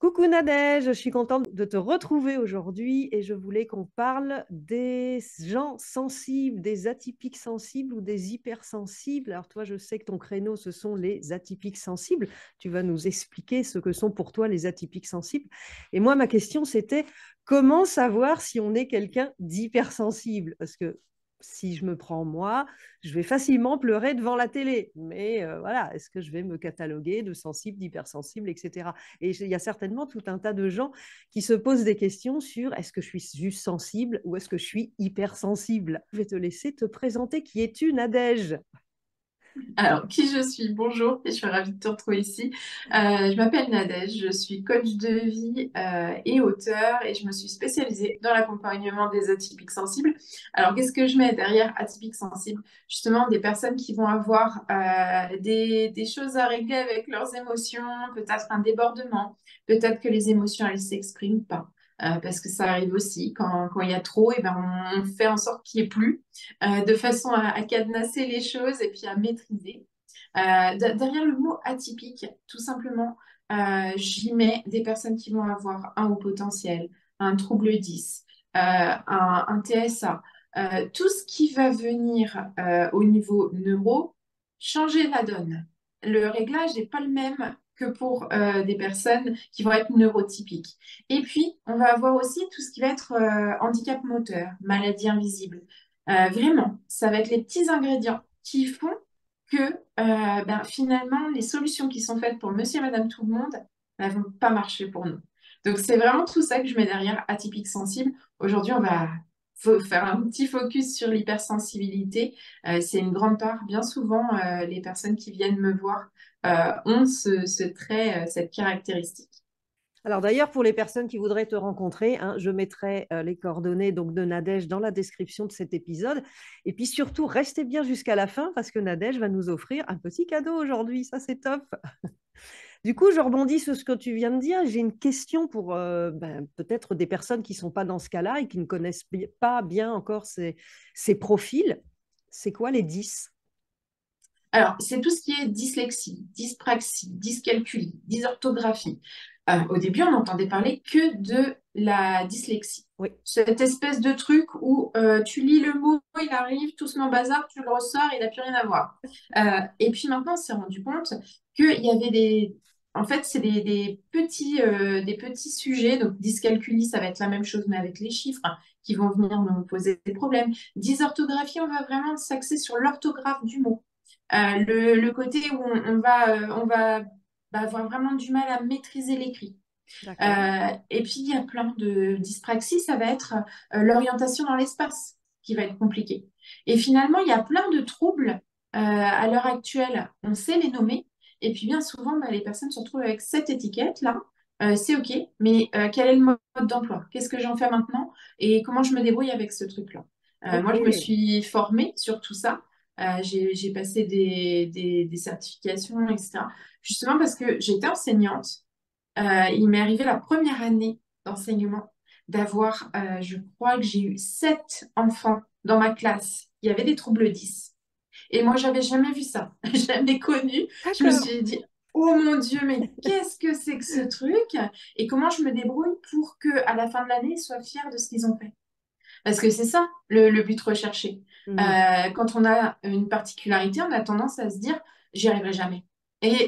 Coucou Nadège, je suis contente de te retrouver aujourd'hui et je voulais qu'on parle des gens sensibles, des atypiques sensibles ou des hypersensibles. Alors toi, je sais que ton créneau, ce sont les atypiques sensibles. Tu vas nous expliquer ce que sont pour toi les atypiques sensibles. Et moi, ma question, c'était comment savoir si on est quelqu'un d'hypersensible? Parce que si je me prends moi, je vais facilement pleurer devant la télé. Mais voilà, est-ce que je vais me cataloguer de sensible, d'hypersensible, etc. Et il y a certainement tout un tas de gens qui se posent des questions sur est-ce que je suis juste sensible ou est-ce que je suis hypersensible. Je vais te laisser te présenter. Qui es-tu, Nadège? Alors, qui je suis? Bonjour, et je suis ravie de te retrouver ici. Je m'appelle Nadège, je suis coach de vie et auteur et je me suis spécialisée dans l'accompagnement des atypiques sensibles. Alors, qu'est-ce que je mets derrière atypiques sensibles? Justement, des personnes qui vont avoir des choses à régler avec leurs émotions, peut-être un débordement, peut-être que les émotions, elles ne s'expriment pas. Parce que ça arrive aussi, quand il y a trop, et ben on fait en sorte qu'il n'y ait plus de façon à cadenasser les choses et puis à maîtriser. Derrière le mot atypique, tout simplement, j'y mets des personnes qui vont avoir un haut potentiel, un trouble 10, un TSA, tout ce qui va venir au niveau neuro, changer la donne. Le réglage n'est pas le même que pour des personnes qui vont être neurotypiques. Et puis, on va avoir aussi tout ce qui va être handicap moteur, maladie invisible. Vraiment, ça va être les petits ingrédients qui font que finalement, les solutions qui sont faites pour monsieur et madame tout le monde ne vont pas marcher pour nous. Donc, c'est vraiment tout ça que je mets derrière atypique sensible. Aujourd'hui, on va faire un petit focus sur l'hypersensibilité. C'est une grande part. Bien souvent, les personnes qui viennent me voir ont ce trait, cette caractéristique. Alors d'ailleurs, pour les personnes qui voudraient te rencontrer, hein, je mettrai les coordonnées donc, de Nadège dans la description de cet épisode. Et puis surtout, restez bien jusqu'à la fin parce que Nadège va nous offrir un petit cadeau aujourd'hui. Ça, c'est top. Du coup, je rebondis sur ce que tu viens de dire. J'ai une question pour peut-être des personnes qui ne sont pas dans ce cas-là et qui ne connaissent pas bien encore ces profils. C'est quoi les 10? Alors, c'est tout ce qui est dyslexie, dyspraxie, dyscalculie, dysorthographie. Au début, on n'entendait parler que de la dyslexie. Oui. Cette espèce de truc où tu lis le mot, il arrive, tout ce bazar, tu le ressors, il n'a plus rien à voir. Et puis maintenant, on s'est rendu compte qu'il y avait des... En fait, c'est des petits sujets. Donc, dyscalculie, ça va être la même chose, mais avec les chiffres qui vont venir nous poser des problèmes. Dysorthographie, on va vraiment s'axer sur l'orthographe du mot. Le côté où on va avoir vraiment du mal à maîtriser l'écrit. D'accord. Et puis, il y a plein de dyspraxie, ça va être l'orientation dans l'espace qui va être compliqué. Et finalement, il y a plein de troubles à l'heure actuelle, on sait les nommer. Et puis, bien souvent, les personnes se retrouvent avec cette étiquette-là. C'est OK, mais quel est le mode d'emploi? Qu'est-ce que j'en fais maintenant? Et comment je me débrouille avec ce truc-là? Ok. Moi, je me suis formée sur tout ça. J'ai passé des certifications, etc. Justement parce que j'étais enseignante. Il m'est arrivé la première année d'enseignement d'avoir, je crois que j'ai eu 7 enfants dans ma classe. Il y avait des troubles 10. Et moi, j'avais jamais vu ça, jamais connu. Je me D'accord. suis dit, oh mon Dieu, mais qu'est-ce que c'est que ce truc? Et comment je me débrouille pour que à la fin de l'année, ils soient fiers de ce qu'ils ont fait? Parce que c'est ça le but recherché. Mhm. Quand on a une particularité, on a tendance à se dire, j'y arriverai jamais. Et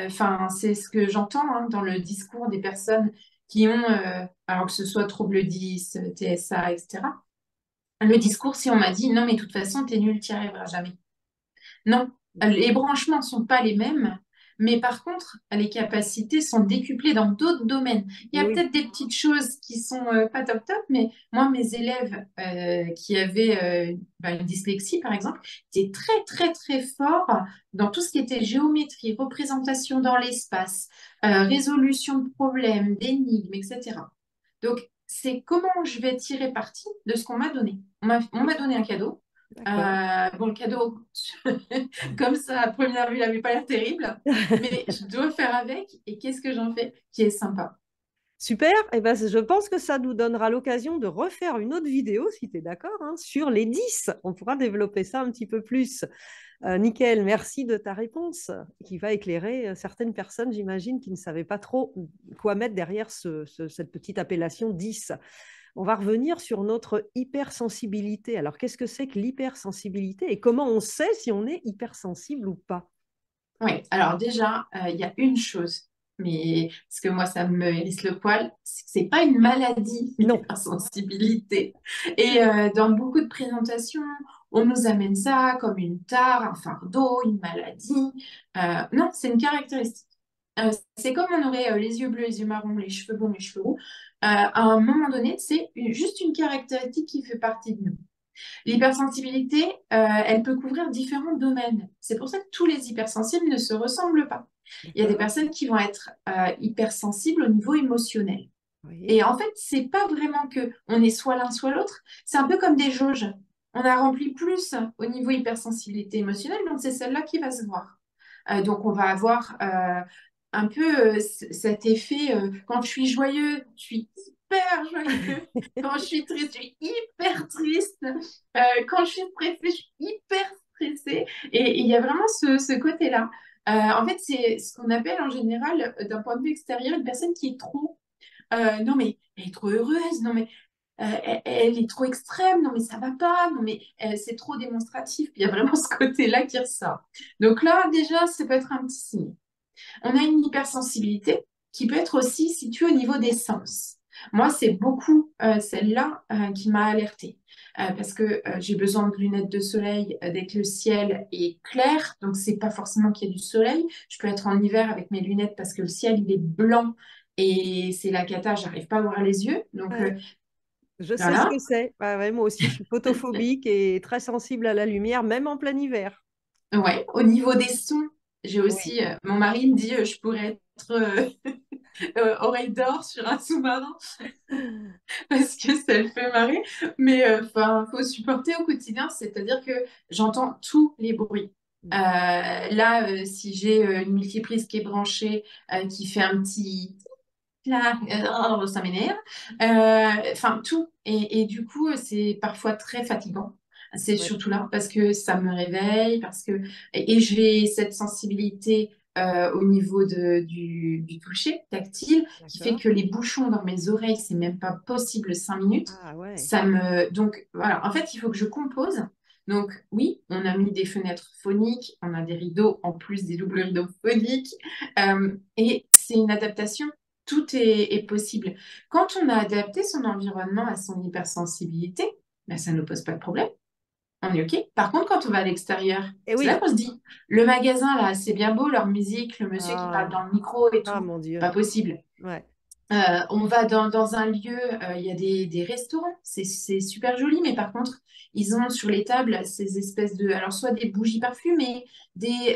enfin, c'est ce que j'entends dans le discours des personnes qui ont, alors que ce soit trouble 10, TSA, etc. Le discours, si on m'a dit, non, mais de toute façon, t'es nul, t'y arriveras jamais. Non, les branchements ne sont pas les mêmes, mais par contre, les capacités sont décuplées dans d'autres domaines. Il y a Oui. peut-être des petites choses qui sont pas top top, mais moi, mes élèves qui avaient une dyslexie, par exemple, étaient très, très, très forts dans tout ce qui était géométrie, représentation dans l'espace, résolution de problèmes, d'énigmes, etc. Donc, c'est comment je vais tirer parti de ce qu'on m'a donné. On m'a Oui. donné un cadeau. D'accord. Bon, le cadeau, comme ça, à première vue, il n'avait pas l'air terrible, mais je dois faire avec. Et qu'est-ce que j'en fais qui est sympa? Super. Eh ben, je pense que ça nous donnera l'occasion de refaire une autre vidéo, si tu es d'accord, hein, sur les 10. On pourra développer ça un petit peu plus. Nickel, merci de ta réponse qui va éclairer certaines personnes, j'imagine, qui ne savaient pas trop quoi mettre derrière cette petite appellation 10. On va revenir sur notre hypersensibilité. Alors, qu'est-ce que c'est que l'hypersensibilité et comment on sait si on est hypersensible ou pas? Oui, alors déjà, il y a une chose, mais parce que moi, ça me hérisse le poil, c'est que c'est pas une maladie, Non. l'hypersensibilité. Et dans beaucoup de présentations, on nous amène ça comme une tare, un fardeau, une maladie. Non, c'est une caractéristique. C'est comme on aurait les yeux bleus, les yeux marrons, les cheveux blonds, les cheveux roux. À un moment donné, c'est juste une caractéristique qui fait partie de nous. L'hypersensibilité, elle peut couvrir différents domaines. C'est pour ça que tous les hypersensibles ne se ressemblent pas. Il y a des D'accord. personnes qui vont être hypersensibles au niveau émotionnel. Oui. Et en fait, c'est pas vraiment que on est soit l'un soit l'autre. C'est un peu comme des jauges. On a rempli plus au niveau hypersensibilité émotionnelle, donc c'est celle-là qui va se voir. Donc on va avoir un peu cet effet quand je suis joyeux, je suis hyper joyeux. Quand je suis triste, je suis hyper triste. Quand je suis stressée, je suis hyper stressée. Et il y a vraiment ce côté-là. En fait, c'est ce qu'on appelle en général, d'un point de vue extérieur, une personne qui est trop non, mais elle est trop heureuse, non, mais elle est trop extrême, non, mais ça va pas, non, mais c'est trop démonstratif. Il y a vraiment ce côté-là qui ressort. Donc là, déjà, ça peut être un petit signe. On a une hypersensibilité qui peut être aussi située au niveau des sens. Moi, c'est beaucoup celle-là qui m'a alertée. Parce que j'ai besoin de lunettes de soleil dès que le ciel est clair. Donc, c'est pas forcément qu'il y a du soleil. Je peux être en hiver avec mes lunettes parce que le ciel, il est blanc et c'est la cata, j'arrive pas à ouvrir les yeux. Donc, Ouais, je sais ce que voilà. c'est. Ouais, ouais, moi aussi, je suis photophobique et très sensible à la lumière, même en plein hiver. Ouais. Au niveau des sons, j'ai Oui. aussi, mon mari me dit, je pourrais être oreille d'or sur un sous-marin. Parce que ça le fait marrer. Mais enfin, faut supporter au quotidien, c'est-à-dire que j'entends tous les bruits. Là, si j'ai une multiprise qui est branchée, qui fait un petit là, ça m'énerve. Enfin, tout. Et du coup, c'est parfois très fatigant. C'est Ouais, surtout là parce que ça me réveille, parce que et j'ai cette sensibilité au niveau du toucher tactile qui fait d'accord. que les bouchons dans mes oreilles, c'est même pas possible 5 minutes. Ah ouais. Ça me donc voilà. En fait, il faut que je compose. Donc oui, on a mis des fenêtres phoniques, on a des rideaux en plus des doubles rideaux phoniques, et c'est une adaptation, tout est possible. Quand on a adapté son environnement à son hypersensibilité, ben, ça ne nous pose pas de problème. On est OK. Par contre, quand on va à l'extérieur, Et c'est là oui. qu'on se dit, le magasin, là, c'est bien beau, leur musique, le monsieur qui parle Ah, dans le micro et ah tout, mon Dieu. pas possible. Ouais. On va dans un lieu, il y a des restaurants, c'est super joli, mais par contre, ils ont sur les tables ces espèces de, alors soit des bougies parfumées, des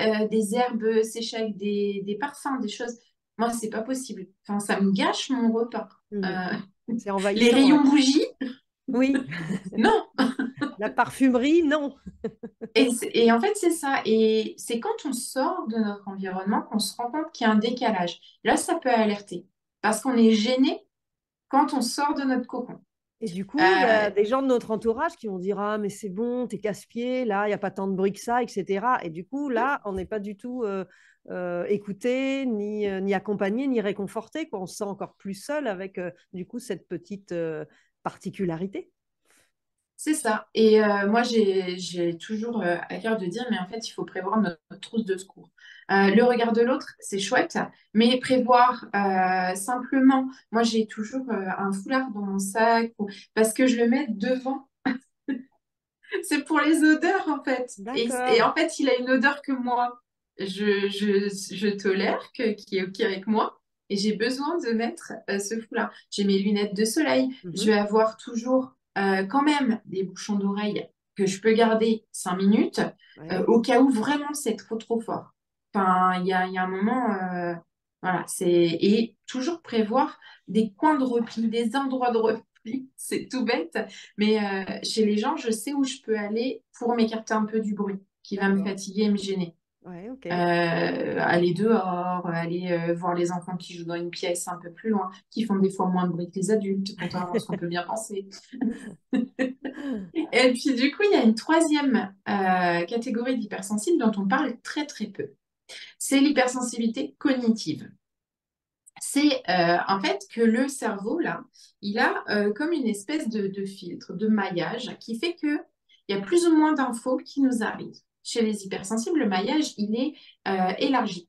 herbes séchées avec des parfums, des choses. Moi, c'est pas possible. Enfin, ça me gâche mon repas. Mhm. Euh, C'est les envahissant, ouais. rayons bougies, Oui. non. La parfumerie, non. Et en fait, c'est ça. Et c'est quand on sort de notre environnement qu'on se rend compte qu'il y a un décalage. Là, ça peut alerter parce qu'on est gêné quand on sort de notre cocon. Et du coup, il y Euh, a des gens de notre entourage qui vont dire, ah, mais c'est bon, t'es casse-pied, là, il n'y a pas tant de bruit que ça, etc. Et du coup, là, on n'est pas du tout écouté, ni accompagné, ni réconforté, quoi. On se sent encore plus seul avec, du coup, cette petite particularité. C'est ça. Et moi, j'ai toujours à cœur de dire, mais en fait, il faut prévoir notre trousse de secours. Le regard de l'autre, c'est chouette, mais prévoir simplement, moi, j'ai toujours un foulard dans mon sac parce que je le mets devant. C'est pour les odeurs, en fait. Et D'accord. en fait, il a une odeur que moi, je tolère, qui est OK avec moi. Et j'ai besoin de mettre ce foulard. J'ai mes lunettes de soleil. Je Mhm. vais avoir toujours quand même des bouchons d'oreilles que je peux garder 5 minutes Ouais. au cas où vraiment c'est trop, trop fort. Enfin, il y a un moment, voilà, et toujours prévoir des coins de repli, des endroits de repli. C'est tout bête, mais chez les gens, je sais où je peux aller pour m'écarter un peu du bruit qui va me D'accord. fatiguer et me gêner. Ouais, ok. Aller dehors, aller voir les enfants qui jouent dans une pièce un peu plus loin, qui font des fois moins de bruit que les adultes, contrairement à ce qu'on peut bien penser. Et puis du coup, il y a une troisième catégorie d'hypersensibles dont on parle très très peu. C'est l'hypersensibilité cognitive. C'est en fait que le cerveau, là, il a comme une espèce de filtre, de maillage, qui fait qu'il y a plus ou moins d'infos qui nous arrivent. Chez les hypersensibles, le maillage, il est élargi.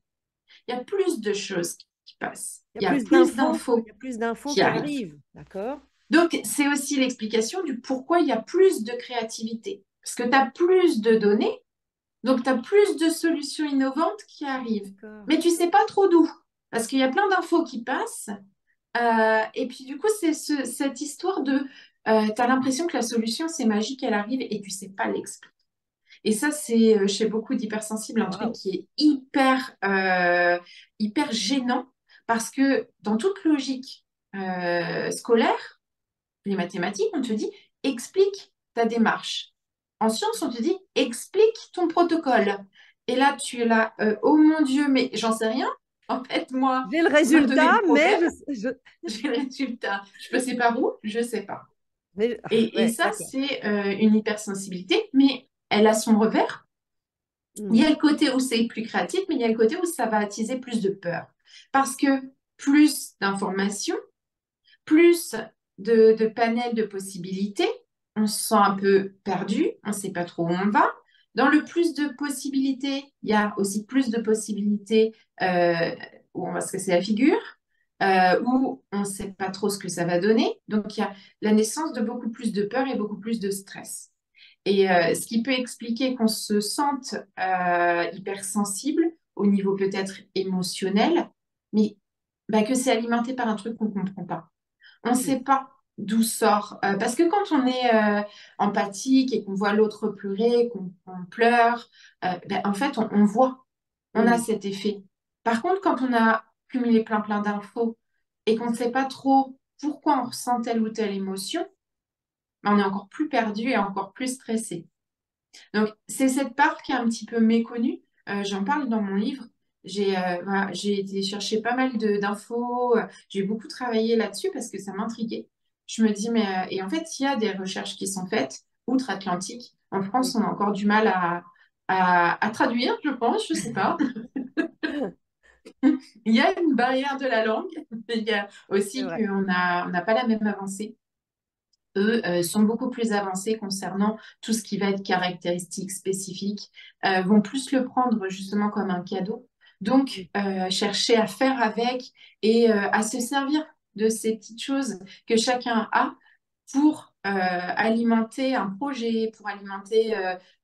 Il y a plus de choses qui passent. Il y a plus Il d'infos y a plus d'infos qui qui arrivent. arrivent, d'accord? Donc, c'est aussi l'explication du pourquoi il y a plus de créativité. Parce que tu as plus de données, donc tu as plus de solutions innovantes qui arrivent. D'accord. Mais tu sais pas trop d'où. Parce qu'il y a plein d'infos qui passent. Et puis du coup, c'est cette histoire de... tu as l'impression que la solution, c'est magique, elle arrive et tu sais pas l'expliquer. Et ça, c'est chez beaucoup d'hypersensibles un truc Waouh. qui est hyper gênant parce que dans toute logique scolaire, les mathématiques, on te dit explique ta démarche. En sciences, on te dit explique ton protocole. Et là, tu es là, oh mon Dieu, mais j'en sais rien. En fait, moi, J'ai le on m'a donné résultat, le mais problème, je... j'ai le résultat. Je peux sais par où, je sais pas. Et Ouais, ça, d'accord. c'est une hypersensibilité, mais elle a son revers. Il y Hmm. a le côté où c'est plus créatif, mais il y a le côté où ça va attiser plus de peur. Parce que plus d'informations, plus de panels de possibilités, on se sent un peu perdu, on ne sait pas trop où on va. Dans le plus de possibilités, il y a aussi plus de possibilités où on va se casser la figure, où on ne sait pas trop ce que ça va donner. Donc, il y a la naissance de beaucoup plus de peur et beaucoup plus de stress. Et ce qui peut expliquer qu'on se sente hypersensible au niveau peut-être émotionnel, mais bah, que c'est alimenté par un truc qu'on ne comprend pas. On ne Hmm. sait pas d'où sort. Parce que quand on est empathique et qu'on voit l'autre pleurer, qu'on pleure, ben, en fait, on voit, on a Hmm. cet effet. Par contre, quand on a cumulé plein d'infos et qu'on ne sait pas trop pourquoi on ressent telle ou telle émotion, ben, on est encore plus perdu et encore plus stressé. Donc, c'est cette part qui est un petit peu méconnue. J'en parle dans mon livre. Voilà, j'ai été chercher pas mal d'infos. J'ai beaucoup travaillé là-dessus parce que ça m'intriguait. Je me dis, mais et en fait, il y a des recherches qui sont faites outre-Atlantique. En France, Oui. on a encore du mal à traduire, je pense, je sais pas. Il y a une barrière de la langue, mais il y a C'est aussi vrai. on n'a pas la même avancée. Eux sont beaucoup plus avancés concernant tout ce qui va être caractéristiques spécifiques, vont plus le prendre justement comme un cadeau. Hmm. Donc, chercher à faire avec et à se servir de ces petites choses que chacun a pour alimenter un projet, pour alimenter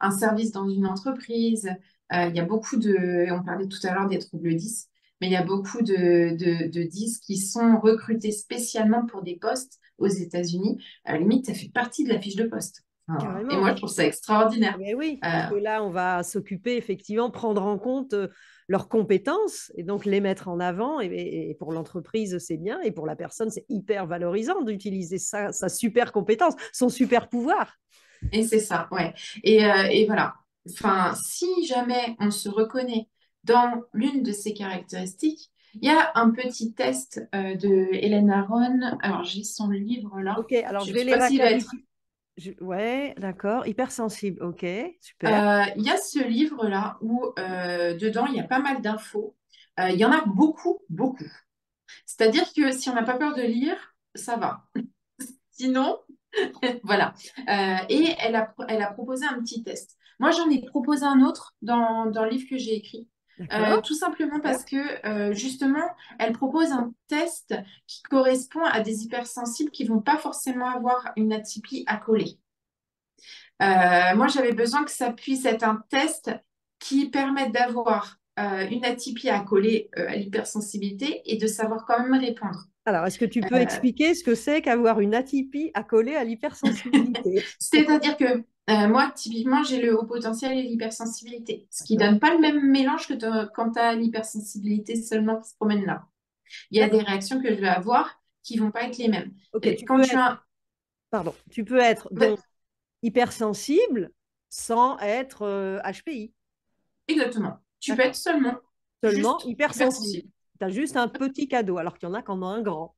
un service dans une entreprise. Il y a beaucoup on parlait tout à l'heure des troubles 10, mais il y a beaucoup de 10 qui sont recrutés spécialement pour des postes aux États-Unis. À la limite, ça fait partie de la fiche de poste. Et Carrément. moi, je trouve ça extraordinaire. Mais oui, Euh, parce que là, on va s'occuper effectivement, prendre en compte leurs compétences et donc les mettre en avant. Et pour l'entreprise, c'est bien. Et pour la personne, c'est hyper valorisant d'utiliser sa super compétence, son super pouvoir. et c'est ça, ouais. Et voilà. Enfin, si jamais on se reconnaît dans l'une de ces caractéristiques, il y a un petit test de Hélène Aron. Alors, j'ai son livre là. Ok, alors Je je ne vais sais les pas s'il va être. récapituler. Ouais, d'accord. Hypersensible. Ok, super. Il y a ce livre-là où dedans, il y a pas mal d'infos. Il y en a beaucoup, beaucoup. C'est-à-dire que si on n'a pas peur de lire, ça va. Sinon, voilà. Et elle a proposé un petit test. Moi, j'en ai proposé un autre dans le livre que j'ai écrit. D'accord. Tout simplement Super. parce que justement, elle propose un test qui correspond à des hypersensibles qui vont pas forcément avoir une atypie à coller. Moi, j'avais besoin que ça puisse être un test qui permette d'avoir une atypie à coller à l'hypersensibilité et de savoir quand même répondre. Alors, est-ce que tu peux Euh, expliquer ce que c'est qu'avoir une atypie accolée à l'hypersensibilité? C'est-à-dire que moi, typiquement, j'ai le haut potentiel et l'hypersensibilité, ce qui D'accord. donne pas le même mélange que quand tu as l'hypersensibilité seulement qui se promène là. Il y a des D'accord. réactions que je vais avoir qui vont pas être les mêmes. Ok, Et quand tu as... pardon, tu peux être bah, donc hypersensible sans être HPI. exactement. Tu peux être D'accord. seulement Seulement juste hypersensible. hypersensible. Tu as juste un petit cadeau, alors qu'il y en a qui en ont un grand.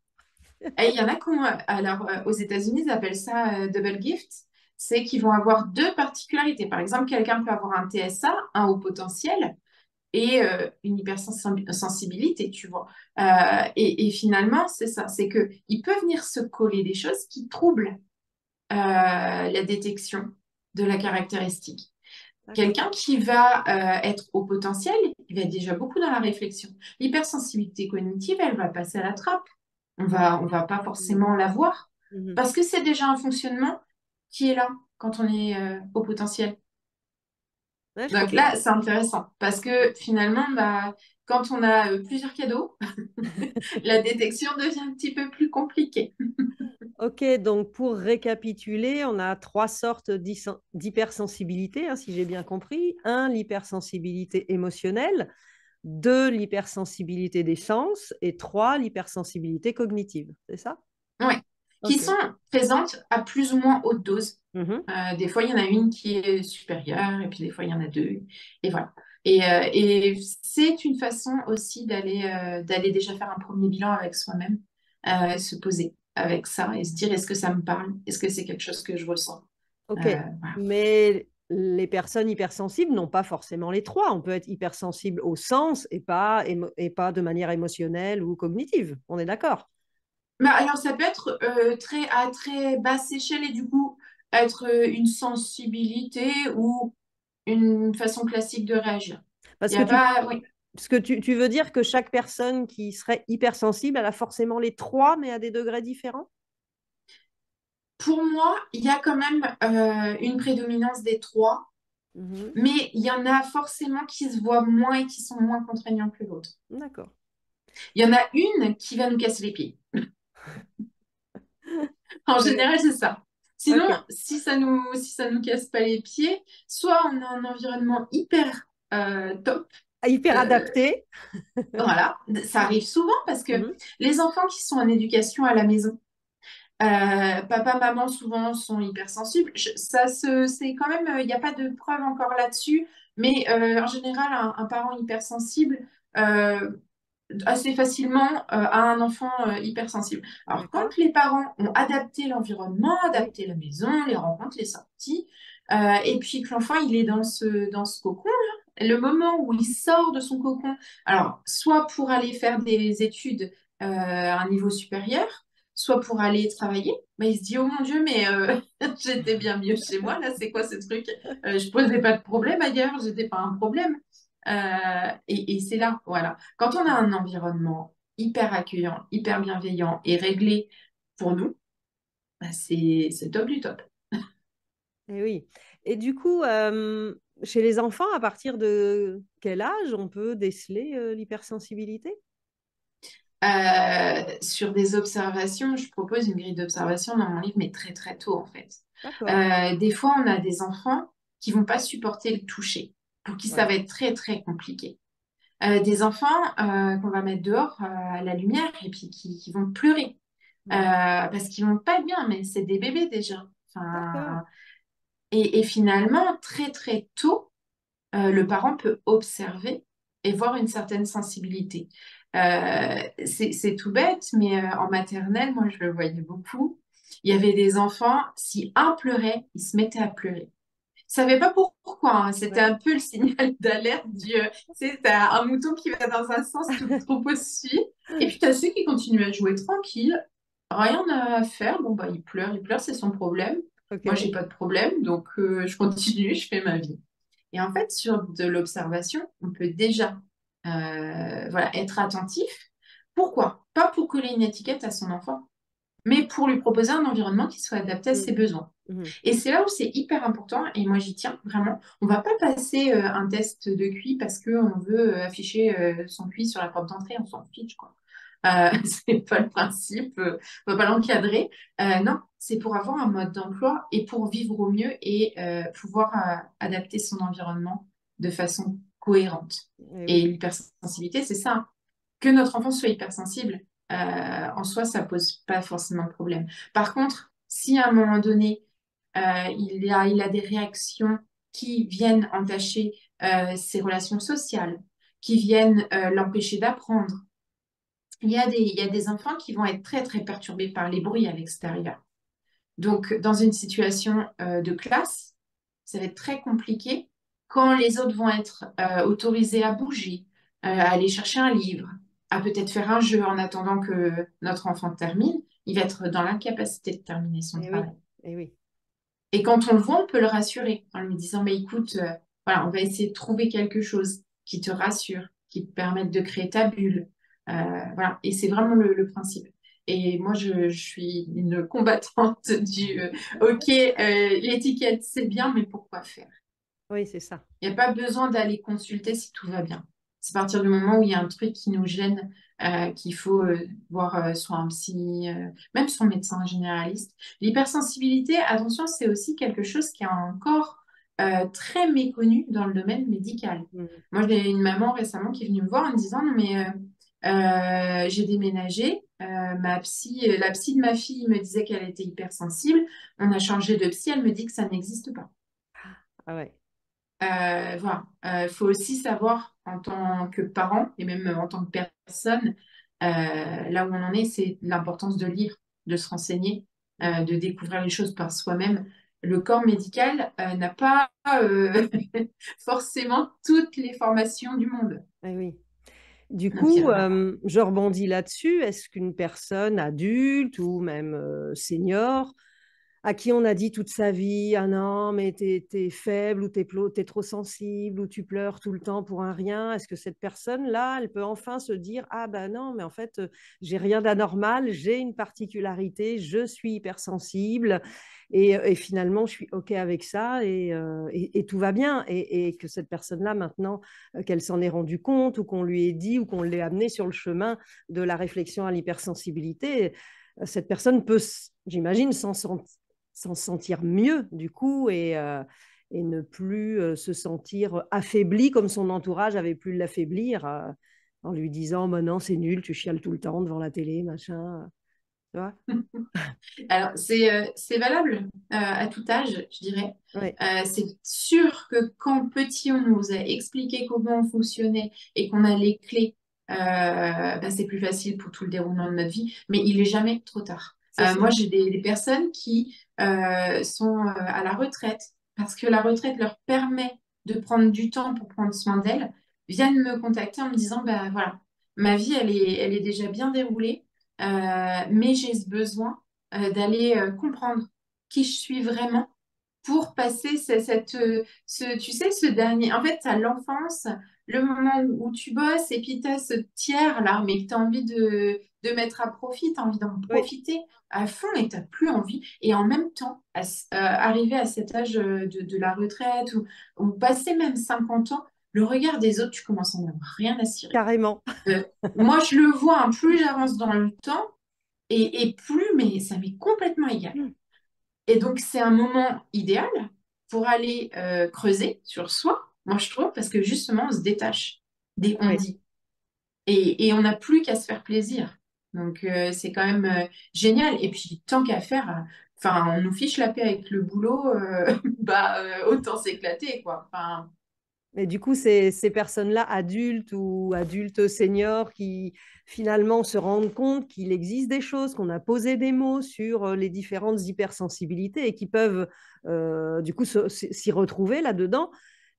Et il y en a qui ont... Alors, aux États-Unis, ils appellent ça double gift. c'est qu'ils vont avoir deux particularités. Par exemple, quelqu'un peut avoir un TSA, un haut potentiel, et une hypersensibilité, tu vois. Et finalement, c'est ça, c'est qu'il peut venir se coller des choses qui troublent la détection de la caractéristique. D'accord. Quelqu'un qui va être au potentiel, il va être déjà beaucoup dans la réflexion. L'hypersensibilité cognitive, elle va passer à la trappe. On va pas Mhm. forcément la voir Mhm. parce que c'est déjà un fonctionnement qui est là quand on est au potentiel. Ouais, je Donc comprends. là, c'est intéressant parce que finalement, bah, quand on a plusieurs cadeaux, la détection devient un petit peu plus compliquée. Ok, donc pour récapituler, on a trois sortes d'hypersensibilité, hein, si j'ai bien compris. Un, l'hypersensibilité émotionnelle. Deux, l'hypersensibilité des sens. Et trois, l'hypersensibilité cognitive. C'est ça? Ouais. Qui Ok. sont présentes à plus ou moins haute dose. Mhm. Des fois, il y en a une qui est supérieure, et puis des fois, il y en a deux. Et voilà. Et c'est une façon aussi d'aller déjà faire un premier bilan avec soi-même, se poser avec ça et se dire, est-ce que ça me parle? Est-ce que c'est quelque chose que je ressens? Ok, Voilà. mais les personnes hypersensibles n'ont pas forcément les trois. On peut être hypersensible au sens et pas de manière émotionnelle ou cognitive. On est d'accord? Mais alors, ça peut être à très basse échelle et du coup, être une sensibilité ou une façon classique de réagir. Il Parce n'y que a tu, pas, oui. parce que tu veux dire que chaque personne qui serait hypersensible, elle a forcément les trois, mais à des degrés différents? Pour moi, il y a quand même une prédominance des trois, Mhm. mais il y en a forcément qui se voient moins et qui sont moins contraignants que l'autre. D'accord. Il y en a une qui va nous casser les pieds. En Ouais. général, c'est ça. Sinon, Ok. si ça nous casse pas les pieds, soit on a un environnement hyper top. Hyper euh, adapté. voilà, ça arrive souvent parce que Mhm. les enfants qui sont en éducation à la maison, papa, maman, souvent sont hypersensibles. C'est quand même, il n'y a pas de preuve encore là-dessus, mais en général, un parent hypersensible euh, assez facilement a un enfant hypersensible. Alors, D'accord. quand les parents ont adapté l'environnement, Oui. adapté la maison, les rencontres, les sorties, et puis que l'enfant, il est dans ce cocon, là, le moment où il sort de son cocon, alors, soit pour aller faire des études à un niveau supérieur, soit pour aller travailler, bah, il se dit, oh mon Dieu, mais j'étais bien mieux chez moi, là, c'est quoi ce truc? Je posais pas de problème ailleurs, j'étais pas un problème. Et c'est là, voilà. Quand on a un environnement hyper accueillant, hyper bienveillant et réglé pour nous, bah, c'est top du top. Et oui. Et du coup, chez les enfants, à partir de quel âge on peut déceler l'hypersensibilité? Sur des observations, je propose une grille d'observation dans mon livre, mais très très tôt en fait. D'accord. Des fois, on a des enfants qui vont pas supporter le toucher, pour qui ça Ouais. va être très très compliqué. Des enfants qu'on va mettre dehors à la lumière et puis qui vont pleurer Mhm. parce qu'ils vont pas bien, mais c'est des bébés déjà. D'accord. Enfin, et finalement, très très tôt, le parent peut observer et voir une certaine sensibilité. C'est tout bête, mais en maternelle, moi je le voyais beaucoup. Il y avait des enfants, si un pleurait, il se mettait à pleurer. Je savais pas pourquoi, hein. C'était Ouais. un peu le signal d'alerte tu sais, t'as un mouton qui va dans un sens, tout le troupeau suit. Et puis t'as ceux qui continuent à jouer tranquille, rien à faire. Bon, bah, il pleure, c'est son problème. Moi, j'ai Ok. pas de problème, donc je continue, je fais ma vie. Et en fait, sur de l'observation, on peut déjà voilà, être attentif. Pourquoi? Pas pour coller une étiquette à son enfant, mais pour lui proposer un environnement qui soit adapté à ses Mhm. besoins. Mhm. Et c'est là où c'est hyper important, et moi j'y tiens vraiment. On va pas passer un test de QI parce qu'on veut afficher son QI sur la porte d'entrée, on s'en fiche, quoi. C'est pas le principe, on va pas l'encadrer. Non, c'est pour avoir un mode d'emploi et pour vivre au mieux et pouvoir adapter son environnement de façon cohérente. Et Et oui. l'hypersensibilité, c'est ça, hein. Que notre enfant soit hypersensible, en soi, ça pose pas forcément de problème. Par contre, si à un moment donné, il a des réactions qui viennent entacher ses relations sociales, qui viennent l'empêcher d'apprendre, il y a des enfants qui vont être très, très perturbés par les bruits à l'extérieur. Donc, dans une situation de classe, ça va être très compliqué quand les autres vont être autorisés à bouger, à aller chercher un livre, à peut-être faire un jeu en attendant que notre enfant termine. Il va être dans l'incapacité de terminer son Et oui, travail. et oui. Et quand on le voit, on peut le rassurer en lui disant, mais écoute, voilà, on va essayer de trouver quelque chose qui te rassure, qui te permette de créer ta bulle. Voilà, et c'est vraiment le principe. Et moi, je suis une combattante du OK, l'étiquette, c'est bien, mais pourquoi faire? Oui, c'est ça. Il n'y a pas besoin d'aller consulter si tout va bien. C'est à partir du moment où il y a un truc qui nous gêne, qu'il faut voir soit un psy, même son médecin généraliste. L'hypersensibilité, attention, c'est aussi quelque chose qui est encore très méconnu dans le domaine médical. Mm. Moi, j'ai une maman récemment qui est venue me voir en me disant, non, mais j'ai déménagé, la psy de ma fille me disait qu'elle était hypersensible, on a changé de psy, elle me dit que ça n'existe pas. Ah ouais. Voilà. Faut aussi savoir en tant que parent et même en tant que personne, là où on en est, c'est l'importance de lire, de se renseigner, Mm. de découvrir les choses par soi-même. Le corps médical n'a pas forcément toutes les formations du monde. Eh oui. Du Donc, coup, je rebondis là-dessus. Est-ce qu'une personne adulte ou même senior à qui on a dit toute sa vie, ah non, mais t'es faible ou t'es trop sensible ou tu pleures tout le temps pour un rien, est-ce que cette personne-là, elle peut enfin se dire, ah ben non, mais en fait, j'ai rien d'anormal, j'ai une particularité, je suis hypersensible et finalement, je suis OK avec ça et tout va bien. Et que cette personne-là, maintenant, qu'elle s'en est rendue compte ou qu'on lui ait dit ou qu'on l'ait amené sur le chemin de la réflexion à l'hypersensibilité, cette personne peut, j'imagine, s'en sentir mieux du coup et ne plus se sentir affaibli comme son entourage avait pu l'affaiblir en lui disant bah non c'est nul tu chiales tout le temps devant la télé machin tu vois. alors, c'est valable à tout âge, je dirais. Ouais, C'est sûr que quand petit, on nous a expliqué comment on fonctionnait et qu'on a les clés, bah, c'est plus facile pour tout le déroulement de notre vie, mais il est jamais trop tard. c'est ça. Moi, j'ai des personnes qui sont à la retraite parce que la retraite leur permet de prendre du temps pour prendre soin d'elles, viennent me contacter en me disant, bah voilà, ma vie, elle est déjà bien déroulée, mais j'ai ce besoin d'aller comprendre qui je suis vraiment pour passer tu sais, ce dernier. En fait, tu as l'enfance, le moment où tu bosses, et puis tu as ce tiers là, mais que tu as envie de mettre à profit, tu as envie d'en Oui, profiter à fond et tu n'as plus envie. Et en même temps, arriver à cet âge de la retraite ou passer même 50 ans, le regard des autres, tu commences à en avoir rien à cirer. carrément. Euh, Moi, je le vois, hein, plus j'avance dans le temps, et plus, mais ça m'est complètement égal. Et donc, c'est un moment idéal pour aller creuser sur soi, moi je trouve, parce que justement, on se détache des Oui. on-dit. Et on n'a plus qu'à se faire plaisir. Donc, c'est quand même génial. Et puis, tant qu'à faire, enfin, on nous fiche la paix avec le boulot, bah, autant s'éclater, quoi. Enfin, Mais du coup, ces personnes-là, adultes ou adultes seniors, qui finalement se rendent compte qu'il existe des choses, qu'on a posé des mots sur les différentes hypersensibilités et qui peuvent du coup s'y retrouver là-dedans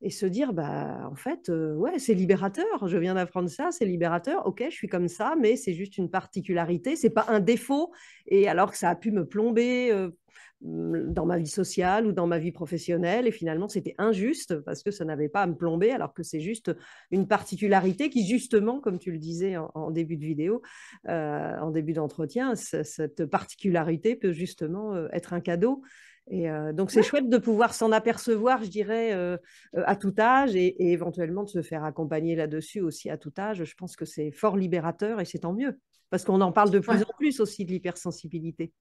et se dire, bah, en fait, ouais, c'est libérateur, je viens d'apprendre ça, c'est libérateur, ok, je suis comme ça, mais c'est juste une particularité, c'est pas un défaut, et alors que ça a pu me plomber dans ma vie sociale ou dans ma vie professionnelle. Et finalement, c'était injuste parce que ça n'avait pas à me plomber, alors que c'est juste une particularité qui, justement, comme tu le disais en début de vidéo, en début d'entretien, cette particularité peut justement être un cadeau. Et donc, c'est ouais, chouette de pouvoir s'en apercevoir, je dirais, à tout âge et éventuellement de se faire accompagner là-dessus aussi à tout âge. Je pense que c'est fort libérateur et c'est tant mieux parce qu'on en parle de plus ouais. en plus aussi de l'hypersensibilité.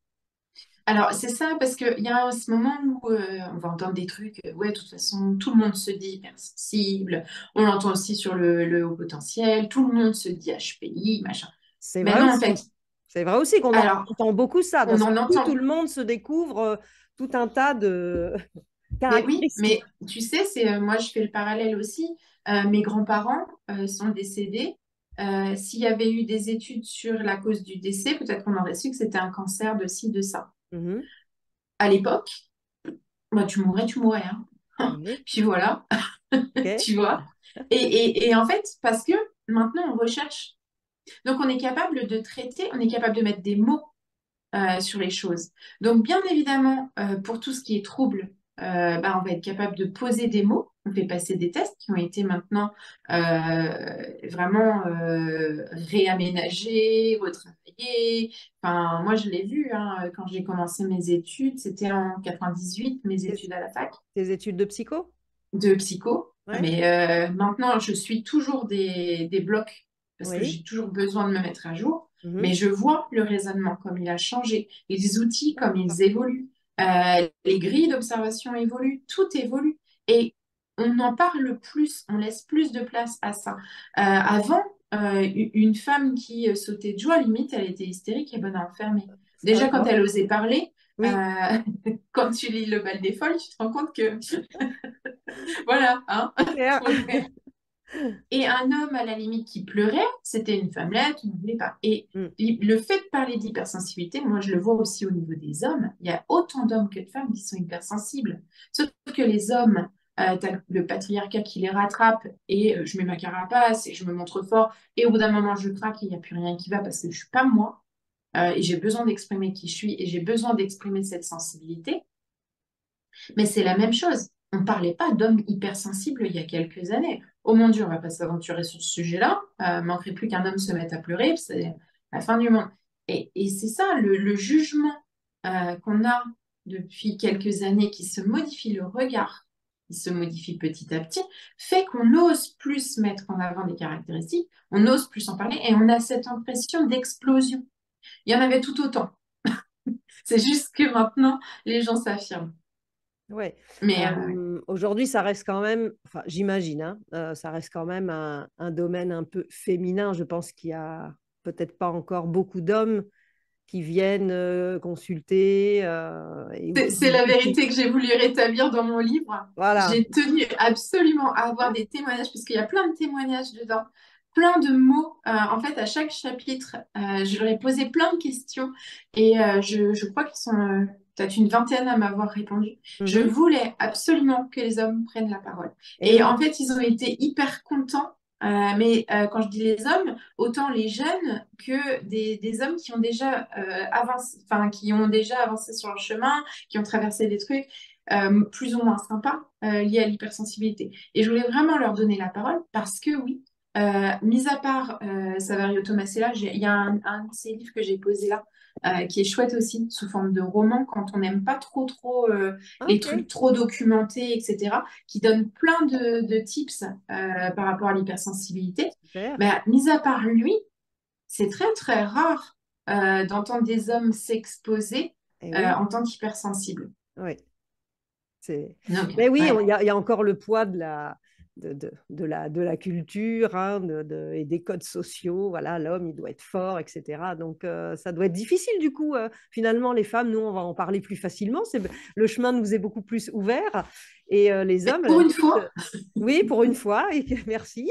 Alors, c'est ça, parce qu'il y a ce moment où on va entendre des trucs, ouais, de toute façon, tout le monde se dit hypersensible, on l'entend aussi sur le haut potentiel, tout le monde se dit HPI, machin. C'est Mais vrai non, en aussi. fait, C'est vrai aussi qu'on alors, entend beaucoup ça. D'un on seul en coup, tout entend. le monde se découvre tout un tas de Mais oui, caractéristiques. mais tu sais, moi, je fais le parallèle aussi. Mes grands-parents sont décédés. S'il y avait eu des études sur la cause du décès, peut-être qu'on aurait su que c'était un cancer de ci, de ça. Mhm. à l'époque, bah, tu mourrais, hein. Oui. Puis voilà, Ok. tu vois. Et en fait, parce que maintenant, on recherche. Donc, on est capable de traiter, on est capable de mettre des mots sur les choses. Donc, bien évidemment, pour tout ce qui est trouble, bah, on va être capable de poser des mots. On fait passer des tests qui ont été maintenant vraiment réaménagés, retravaillés. Enfin, moi, je l'ai vu hein, quand j'ai commencé mes études. C'était en 98, mes Tes, études à la fac tes études de psycho? de psycho. Ouais. Mais maintenant, je suis toujours des blocs parce que Oui. j'ai toujours besoin de me mettre à jour. Mais Mhm. je vois le raisonnement comme il a changé, les outils comme D'accord. ils évoluent, les grilles d'observation évoluent, tout évolue. Et on en parle plus, on laisse plus de place à ça. Avant, une femme qui sautait de joie, limite, elle était hystérique et bonne à enfermer. Déjà, quand D'accord. elle osait parler, Oui. quand tu lis Le Bal des Folles, tu te rends compte que voilà, hein. C'est clair. Et un homme, à la limite, qui pleurait, c'était une femmelette, on ne voulait pas. Et Mm. le fait de parler d'hypersensibilité, moi, je le vois aussi au niveau des hommes. Il y a autant d'hommes que de femmes qui sont hypersensibles. Sauf que les hommes, tu as le patriarcat qui les rattrape et je mets ma carapace et je me montre fort. Et au bout d'un moment, je craque et il n'y a plus rien qui va parce que je ne suis pas moi. Et j'ai besoin d'exprimer qui je suis et j'ai besoin d'exprimer cette sensibilité. Mais c'est la même chose. On ne parlait pas d'hommes hypersensibles il y a quelques années. Oh mon Dieu, on ne va pas s'aventurer sur ce sujet-là. Manquerait plus qu'un homme se mette à pleurer, c'est la fin du monde. Et c'est ça, le jugement qu'on a depuis quelques années qui se modifie, le regard qui se modifie petit à petit, fait qu'on ose plus mettre en avant des caractéristiques, on ose plus en parler et on a cette impression d'explosion. Il y en avait tout autant. C'est juste que maintenant, les gens s'affirment. Ouais. Mais Aujourd'hui, ça reste quand même, enfin, j'imagine, hein, ça reste quand même un domaine un peu féminin. Je pense qu'il y a peut-être pas encore beaucoup d'hommes qui viennent consulter et ou c'est qui, la ou qui- vérité que j'ai voulu rétablir dans mon livre. Voilà. J'ai tenu absolument à avoir des témoignages, parce qu'il y a plein de témoignages dedans, plein de mots. En fait, à chaque chapitre, je leur ai posé plein de questions et je crois qu'ils sont peut-être une vingtaine à m'avoir répondu. Je Mhm. voulais absolument que les hommes prennent la parole. Et Et oui, en fait, ils ont été hyper contents. Mais quand je dis les hommes, autant les jeunes que des hommes qui ont déjà avancé, enfin, qui ont déjà avancé sur leur chemin, qui ont traversé des trucs plus ou moins sympas liés à l'hypersensibilité. Et je voulais vraiment leur donner la parole parce que oui, mis à part Saverio Tomasella, il y a un de ces livres que j'ai posé là qui est chouette aussi, sous forme de roman, quand on n'aime pas trop les ok, trucs trop documentés, etc., qui donne plein de tips par rapport à l'hypersensibilité. super. Mais mis à part lui, c'est très rare d'entendre des hommes s'exposer Et oui, en tant qu'hypersensibles. oui. C'est... Donc, Mais oui, ouais. il y a encore le poids de la culture hein, et des codes sociaux. Voilà, l'homme, il doit être fort, etc. Donc, ça doit être difficile, du coup. Finalement, les femmes, nous, on va en parler plus facilement. Le chemin nous est beaucoup plus ouvert. Et les hommes, à la Pour une limite, fois, oui, pour une fois, et merci.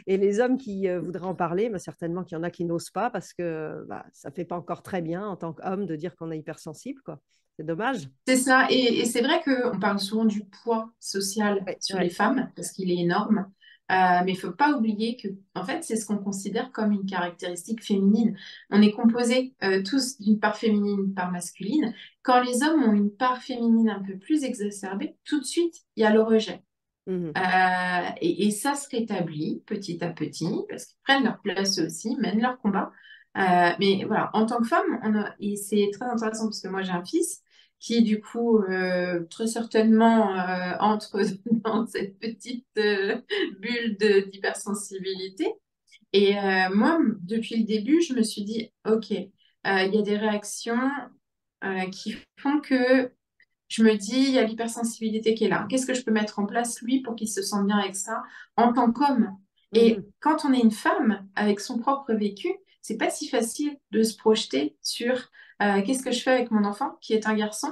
Et les hommes qui voudraient en parler, bah, certainement qu'il y en a qui n'osent pas parce que bah, ça ne fait pas encore très bien en tant qu'homme de dire qu'on est hypersensible, quoi. C'est dommage. c'est ça. Et c'est vrai qu'on parle souvent du poids social Ouais, sur les ouais. femmes, parce qu'il est énorme. Mais il ne faut pas oublier que, en fait, c'est ce qu'on considère comme une caractéristique féminine. On est composés tous d'une part féminine, une part masculine. Quand les hommes ont une part féminine un peu plus exacerbée, tout de suite, il y a le rejet. Mhm. Et ça se rétablit petit à petit, parce qu'ils prennent leur place aussi, mènent leur combat. Mais voilà, en tant que femme, et c'est très intéressant parce que moi j'ai un fils qui du coup très certainement entre dans cette petite bulle d'hypersensibilité. Et moi, depuis le début, je me suis dit, ok, il y a des réactions qui font que je me dis, il y a l'hypersensibilité qui est là. Qu'est-ce que je peux mettre en place, lui, pour qu'il se sente bien avec ça en tant qu'homme? Et Mhm. quand on est une femme avec son propre vécu, c'est pas si facile de se projeter sur qu'est-ce que je fais avec mon enfant qui est un garçon,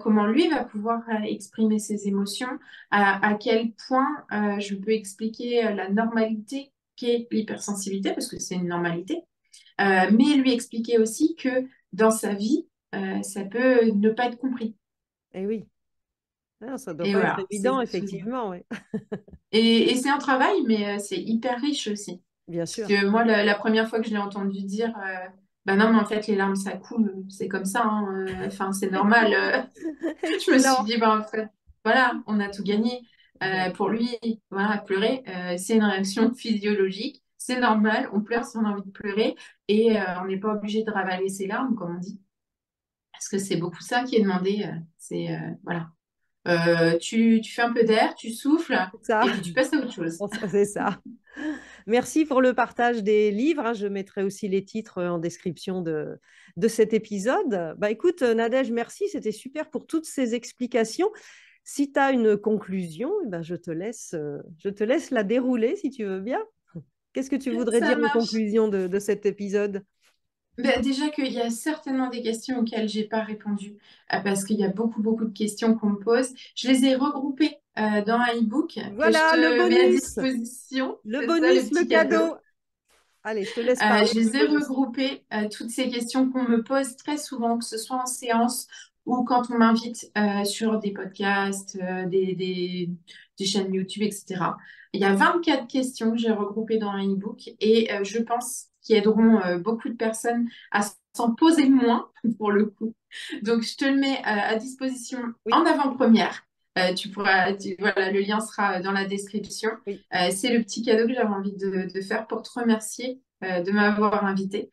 comment lui va pouvoir exprimer ses émotions, à quel point je peux expliquer la normalité qu'est l'hypersensibilité, parce que c'est une normalité, mais lui expliquer aussi que dans sa vie, ça peut ne pas être compris. Eh oui. Ah, ça ne doit Et pas être voilà, évident, effectivement, ouais. et c'est un travail, mais c'est hyper riche aussi. Bien Parce sûr. que moi, la première fois que je l'ai entendu dire, bah non, mais en fait, les larmes, ça coule, c'est comme ça, hein, enfin, c'est normal. Je me suis Excellent. dit, bah en fait, voilà, on a tout gagné. Ouais. Pour lui, voilà, pleurer, c'est une réaction physiologique, c'est normal, on pleure si on a envie de pleurer, et on n'est pas obligé de ravaler ses larmes, comme on dit. Parce que c'est beaucoup ça qui est demandé. C'est, voilà. Tu fais un peu d'air, tu souffles, C'est ça. et puis tu passes à autre chose. C'est ça. Merci pour le partage des livres, hein. Je mettrai aussi les titres en description de cet épisode. Bah, écoute, Nadège, merci. C'était super pour toutes ces explications. Si tu as une conclusion, eh ben, je te laisse la dérouler si tu veux bien. Qu'est-ce que tu voudrais Ça dire en marche. conclusion de cet épisode? Ben, déjà qu'il y a certainement des questions auxquelles j'ai pas répondu, parce qu'il y a beaucoup, beaucoup de questions qu'on me pose. Je les ai regroupées dans un e-book que je Voilà, te mets à disposition. le C'est ça le bonus, le petit cadeau. cadeau. Allez, je te laisse parler Je du les ai bonus. regroupées, toutes ces questions qu'on me pose très souvent, que ce soit en séance ou quand on m'invite sur des podcasts, des chaînes YouTube, etc. Il y a 24 questions que j'ai regroupées dans un e-book et je pense qui aideront beaucoup de personnes à s'en poser moins pour le coup. Donc, je te le mets à disposition Oui, en avant-première. Voilà, le lien sera dans la description. oui. C'est le petit cadeau que j'avais envie de faire pour te remercier de m'avoir invité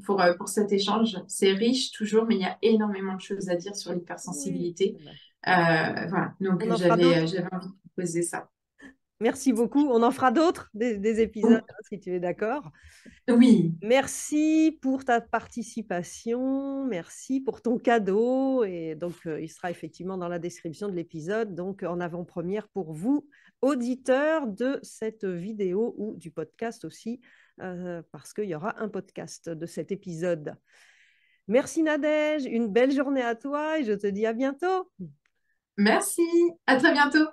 pour cet échange. C'est riche toujours, mais il y a énormément de choses à dire sur Oui. l'hypersensibilité. Eh ben, Voilà, donc on en fera d'autres. j'avais envie de te poser ça. Merci beaucoup. On en fera d'autres, des épisodes, Oh, hein, si tu es d'accord. oui, Merci pour ta participation, merci pour ton cadeau. Et donc, il sera effectivement dans la description de l'épisode, donc en avant-première pour vous, auditeurs de cette vidéo ou du podcast aussi, parce qu'il y aura un podcast de cet épisode. Merci Nadège, une belle journée à toi et je te dis à bientôt. merci. À très bientôt.